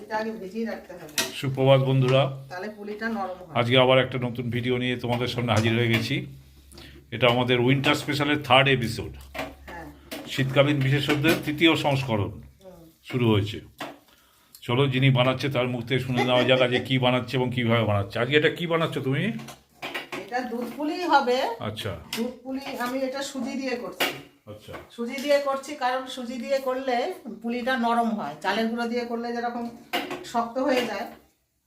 সুজিটা আগে ভিজিয়ে রাখতে হবে, সুপ্রভাত বন্ধুরা, তাহলে পুলিটা নরম হয়। আজকে আবার একটা নতুন ভিডিও নিয়ে তোমাদের সামনে হাজির হয়ে গেছি। এটা আমাদের উইন্টার স্পেশালের 3rd এপিসোড। হ্যাঁ। শীতকালীন বিশেষজ্ঞদের 3য় সংস্করণ শুরু হয়েছে। চলো, যিনি বানাচ্ছে তার মুখ থেকে শুনে নেওয়া যাক আজকে কী বানাচ্ছে এবং কীভাবে বানাচ্ছে। আজকে এটা কী বানাচ্ছ তুমি? এটা দুধ পুলি হবে। আচ্ছা দুধ পুলি আমি এটা সুজি দিয়ে করছি। আচ্ছা সুজি দিয়ে করছি কারণ সুজি দিয়ে করলে পুলিটা নরম হয়, চালের গুঁড়ো দিয়ে করলে যেরকম শক্ত হয়ে যায়,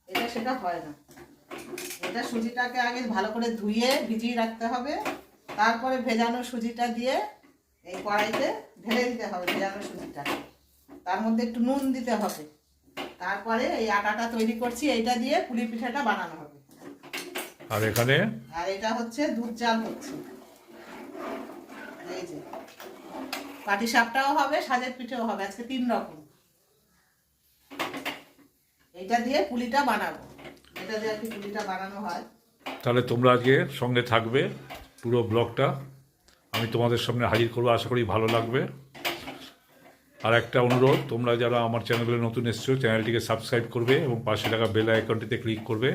এটা সেটা হয় না। এটা সুজিটাকে আগে ভালো করে ধুয়ে ভিজিয়ে রাখতে হবে, তারপরে ভেজানো সুজিটা দিয়ে এই কড়াইতে ঢেলে দিতে হবে। ভেজানো সুজিটা, তার মধ্যে একটু নুন দিতে হবে, তারপরে এই আটাটা তৈরি করছি, এইটা দিয়ে পুলি পিঠাটা বানানো হবে। আর এখানে আর এটা হচ্ছে দুধ জাল হচ্ছে। এই যে পাটি সাপটাও হবে, সাজের পিঠেও হবে, আজকে 3 রকম। এইটা দিয়ে পুলিটা বানাবো, এটা দিয়ে আর কি পুলিটা বানানো হয়। তাহলে তোমরা আজকে সঙ্গে থাকবে পুরো ব্লগটা, আমি তোমাদের সামনে হাজির করবো, আশা করি ভালো লাগবে। আর একটা অনুরোধ, তোমরা যারা আমার চ্যানেলে নতুন এসছো চ্যানেলটিকে সাবস্ক্রাইব করবে এবং পাশে থাকা বেল আইকনটিতে ক্লিক করবে,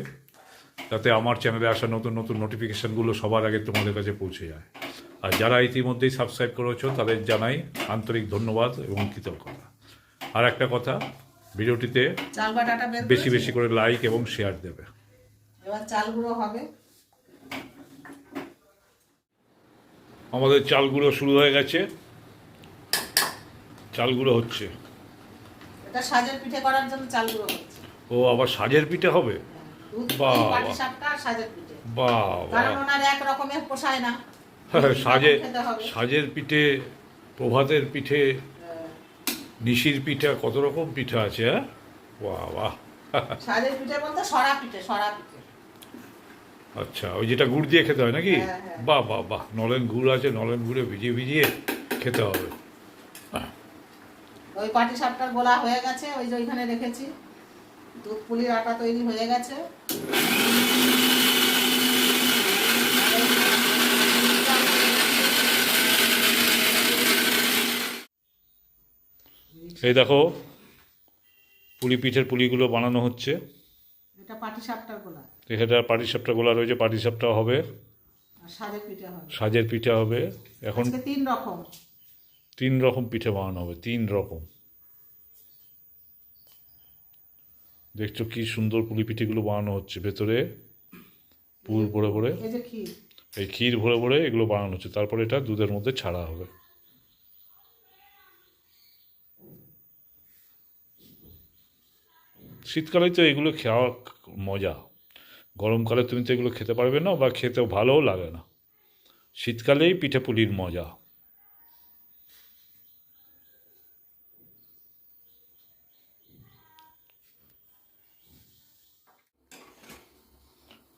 যাতে আমার চ্যানেলে আসা নতুন নতুন নোটিফিকেশানগুলো সবার আগে তোমাদের কাছে পৌঁছে যায়। আর যারা ইতিমধ্যেই সাবস্ক্রাইব করেছো তাদের জানাই আন্তরিক ধন্যবাদ এবং কৃতজ্ঞতা। আর একটা কথা, ভিডিওটিতে চাল বাটাটা বের বেশি করেছি। বেশি করে লাইক এবং শেয়ার দেবে। এবার চাল গুঁড়ো হবে। আমাদের চালগুলো শুরু হয়ে গেছে, চালগুলো হচ্ছে। এটা সাজের পিঠে করার জন্য চাল গুঁড়ো হচ্ছে। ও, আবার সাজের পিঠে হবে? দুধ বাহ, পুলি, পাটি বাহ। সাপটা আর সাজের পিঠে। বাহ কারণ বাহ। ওনার এক রকমের পোষায় না, সাজে খেতে হবে। সাজের পিঠে, প্রভাতের পিঠে, হ্যাঁ। নিশির পিঠা, কত রকম পিঠা আছে। হ্যাঁ, বাহ বাহ। সাজের পিঠে বলতে সরা পিঠে, সরা পিঠে। আচ্ছা, ওই যেটা গুড় দিয়ে খেতে হয় নাকি? হ্যাঁ, হ্যাঁ। বাহ বাহ বাহ, নলেন গুড় আছে, নলেন গুড়ে ভিজিয়ে ভিজিয়ে খেতে হবে। ওই পাটি সাপটার গোলা হয়ে গেছে, ওই যে ওইখানে রেখেছি। দুধ পুলির আটা তৈরি হয়ে গেছে। এই দেখো, পুলি পিঠের পুলিগুলো বানানো হচ্ছে। এটা পাটি সাপটার গোলা, এখানে পাটিসাপটা গোলা রয়েছে, পাটিসাপটা হবে, আর সাজের পিঠে হবে। সাজের পিঠা হবে। এখন আজকে 3 রকম। 3 রকম পিঠে বানানো হবে, 3 রকম। দেখছো কি সুন্দর পুলি পিঠেগুলো বানানো হচ্ছে, ভেতরে পুর ভরে ভরে, এই যে ক্ষীর। এই ক্ষীর ভরে ভরে এগুলো বানানো হচ্ছে, তারপরে এটা দুধের মধ্যে ছাড়া হবে। শীতকালে তো এগুলো খাওয়া মজা, গরমকালে তুমি তো এগুলো খেতে পারবে না বা খেতেও ভালোও লাগে না। শীতকালেই পিঠে পুলির মজা।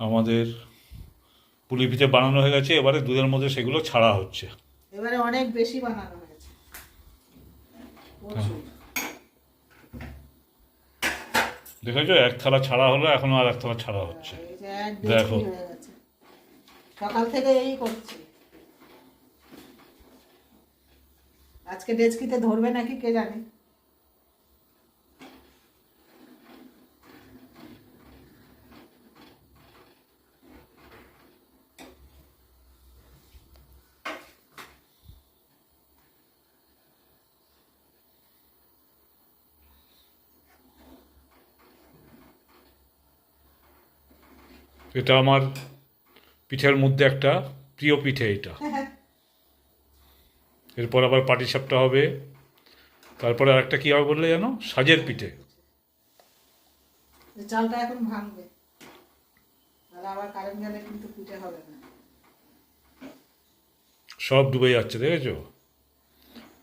আমাদের পুলি পিঠে বানানো হয়ে গেছে, এবারে দুধের মধ্যে সেগুলো ছাড়া হচ্ছে। এবারে অনেক বেশি বানানো হয়েছে, প্রচুর। দেখেছো, এক থালা ছাড়া হলো, এখনো আর এক থালা ছাড়া হচ্ছে। এই যে এক দেখো। ডেচকি হয়ে গেছে। সকাল থেকে এই করছি। আজকে ডেচকিতে ধরবে নাকি কে জানে। এটা আমার পিঠের মধ্যে একটা প্রিয় পিঠে এটা। এরপর আবার পাটিসাপটা হবে, তারপরে আর একটা কী হবে বললে জানো? সাজের পিঠে। চালটা এখন ভাঙবে, তাহলে আবার কারেন্ট গেলে কিন্তু পিঠে হবে না। সব ডুবে যাচ্ছে, দেখেছো?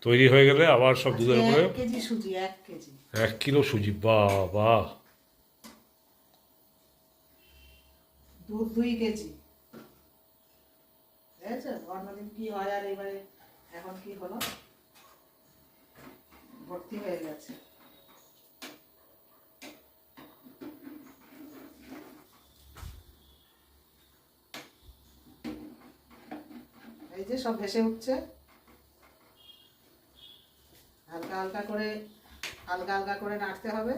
তৈরি হয়ে গেলে আবার সব দুধের উপরে। 1 কেজি সুজি, 1 কেজি। 1 কিলো সুজি, বাহ বাহ। দুধ 2 কেজি। দেখেছো অন্যদিন কি হয়, আর এবারে এখন কি হলো, ভর্তি হয়ে গেছে। এই যে সব ভেসে উঠছে, হালকা হালকা করে, হালকা হালকা করে নাড়তে হবে।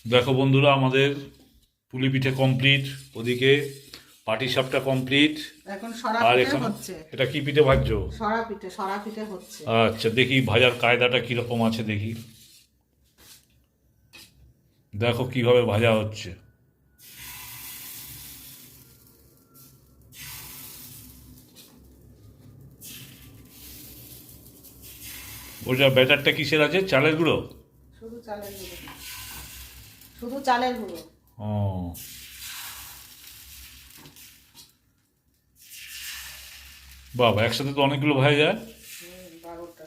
দেখো বন্ধুরা, আমাদের পুলি পিঠে কমপ্লিট, ওদিকে পাটিসাপটা কমপ্লিট, এখন সরা আর পিঠে এখন হচ্ছে। এটা কি পিঠে ভাজছো? সরা পিঠে হচ্ছে। আচ্ছা, দেখি ভাজার কায়দাটা কিরকম আছে দেখি। দেখো কিভাবে ভাজা হচ্ছে। ওটা ব্যাটারটা কিসের আছে? চালের গুঁড়ো? শুধু চালের গুঁড়ো, শুধু চালের গুঁড়ো। ও, বাবা, একসাথে তো অনেকগুলো ভাজা যায়। 12টা।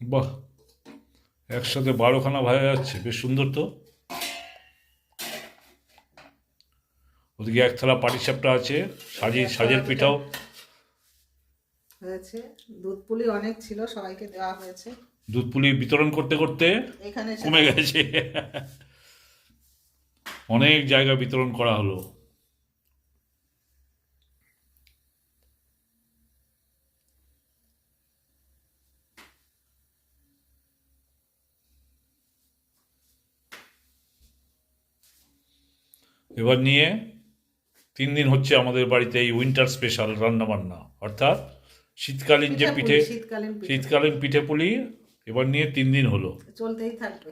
বাহ, একসাথে 12খানা ভাজা যাচ্ছে, বেশ সুন্দর তো। ওদিকে এক থালা পাটিসাপটা আছে, সাজের পিঠাও। হয়েছে। দুধ পুলি অনেক ছিল, সবাইকে দেওয়া হয়েছে। দুধ পুলি বিতরণ করতে করতে এখানে কমে গেছে। অনেক জায়গা বিতরণ করা হলো। এবার নিয়ে 3 দিন হচ্ছে আমাদের বাড়িতে এই উইন্টার স্পেশাল রান্নাবান্না, অর্থাৎ শীতকালীন যে পিঠে, শীতকালীন পিঠে শীতকালীন পিঠে পুলি এবার নিয়ে 3 দিন হলো। চলতেই থাকবে।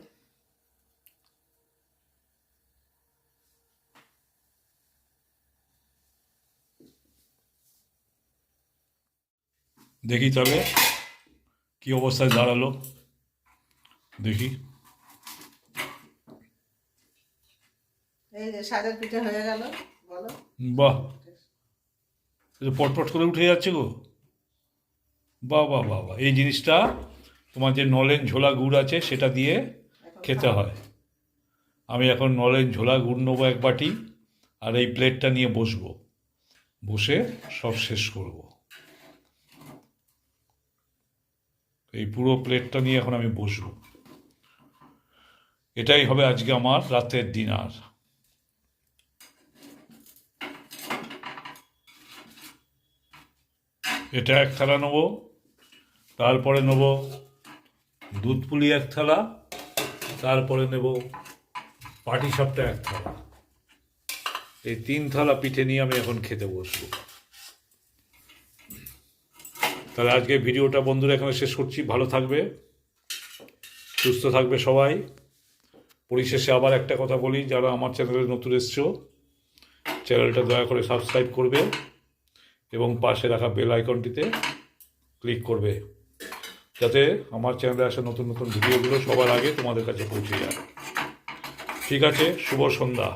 দেখি তবে কি অবস্থায় দাঁড়ালো, দেখি। এই যে সাজের পিঠে হয়ে গেল, বলো। বাহ, পটপট করে উঠে যাচ্ছে গো। বাহ বাহ বাহ বাহ, এই জিনিসটা তোমার যে নলেন ঝোলা গুড় আছে সেটা দিয়ে এখন খেতে হয়। আমি এখন নলেন ঝোলা গুড় নেবো 1 বাটি, আর এই প্লেটটা নিয়ে বসবো, বসে সব শেষ করব। এই পুরো প্লেটটা নিয়ে এখন আমি বসবো। এটাই হবে আজকে আমার রাতের ডিনার। এটা 1 থালা নেবো, তারপরে নেব দুধ পুলি 1 থালা, তারপরে নেব পাটিসাপটা 1 থালা। এই 3 থালা পিঠে নিয়ে আমি এখন খেতে বসবো। তাহলে আজকে ভিডিওটা বন্ধুরা এখানে শেষ করছি। ভালো থাকবে, সুস্থ থাকবে সবাই। পরিশেষে আবার একটা কথা বলি, যারা আমার চ্যানেলে নতুন এসছো, চ্যানেলটা দয়া করে সাবস্ক্রাইব করবে এবং পাশে রাখা বেল আইকনটিতে ক্লিক করবে, যাতে আমার চ্যানেলে আসা নতুন নতুন ভিডিওগুলো সবার আগে তোমাদের কাছে পৌঁছে যায়। ঠিক আছে, শুভ সন্ধ্যা।